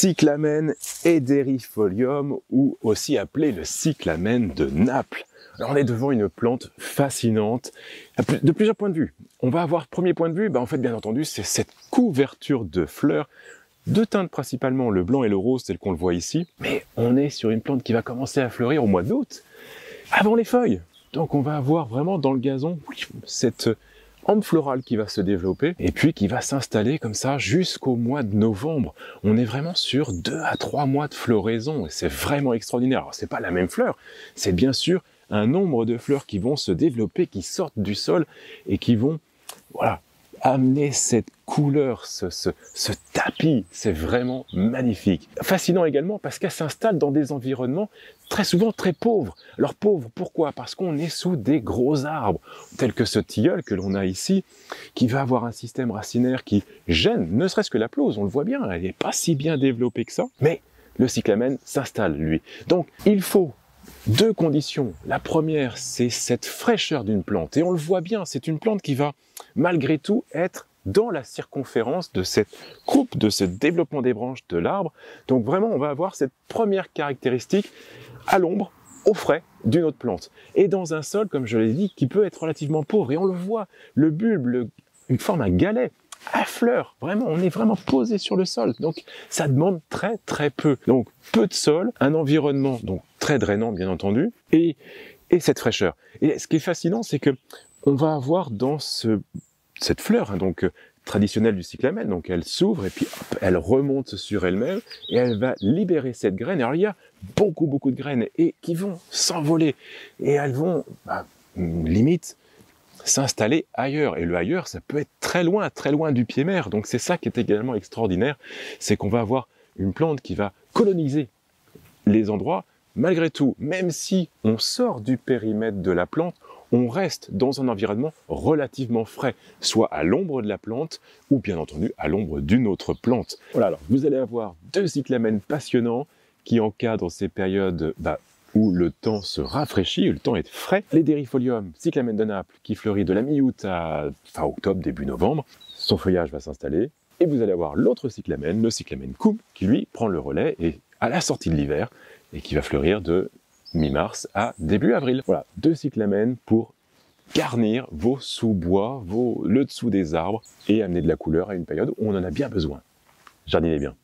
Cyclamen Ederifolium, ou aussi appelé le cyclamen de Naples. Alors on est devant une plante fascinante de plusieurs points de vue. On va avoir, premier point de vue, en fait bien entendu, c'est cette couverture de fleurs, deux teintes principalement, le blanc et le rose tel qu'on le voit ici. Mais on est sur une plante qui va commencer à fleurir au mois d'août, avant les feuilles. Donc on va avoir vraiment dans le gazon cette hampe florale qui va se développer et puis qui va s'installer comme ça jusqu'au mois de novembre. On est vraiment sur 2 à 3 mois de floraison et c'est vraiment extraordinaire. Alors c'est pas la même fleur, c'est bien sûr un nombre de fleurs qui vont se développer, qui sortent du sol et qui vont, voilà, amener cette couleur, ce tapis. C'est vraiment magnifique. Fascinant également parce qu'elle s'installe dans des environnements très souvent très pauvres. Alors pauvres, pourquoi? Parce qu'on est sous des gros arbres, tels que ce tilleul que l'on a ici, qui va avoir un système racinaire qui gêne, ne serait-ce que la pelouse, on le voit bien, elle n'est pas si bien développée que ça, mais le cyclamen s'installe, lui. Donc il faut deux conditions. La première, c'est cette fraîcheur d'une plante. Et on le voit bien, c'est une plante qui va, malgré tout, être dans la circonférence de cette coupe, de ce développement des branches de l'arbre. Donc vraiment, on va avoir cette première caractéristique à l'ombre, au frais, d'une autre plante. Et dans un sol, comme je l'ai dit, qui peut être relativement pauvre. Et on le voit, le bulbe, il forme un galet à fleurs. Vraiment, on est vraiment posé sur le sol. Donc, ça demande très très peu. Donc, peu de sol, un environnement donc très drainant, bien entendu, et cette fraîcheur. Et ce qui est fascinant, c'est que on va avoir dans cette fleur, traditionnelle du cyclamen, donc elle s'ouvre et puis hop, elle remonte sur elle-même et elle va libérer cette graine. Alors il y a beaucoup de graines et qui vont s'envoler et elles vont limite s'installer ailleurs. Et le ailleurs, ça peut être très loin du pied mère. Donc c'est ça qui est également extraordinaire, c'est qu'on va avoir une plante qui va coloniser les endroits. Malgré tout, même si on sort du périmètre de la plante, on reste dans un environnement relativement frais, soit à l'ombre de la plante, ou bien entendu à l'ombre d'une autre plante. Voilà, alors vous allez avoir deux cyclamens passionnants qui encadrent ces périodes où le temps se rafraîchit, où le temps est frais. L'Ederifolium, cyclamen de Naples, qui fleurit de la mi-août à fin octobre, début novembre. Son feuillage va s'installer. Et vous allez avoir l'autre cyclamen, le cyclamen Koum, qui lui prend le relais et à la sortie de l'hiver, et qui va fleurir de mi-mars à début avril. Voilà, deux cyclamens pour garnir vos sous-bois, le dessous des arbres, et amener de la couleur à une période où on en a bien besoin. Jardinez bien.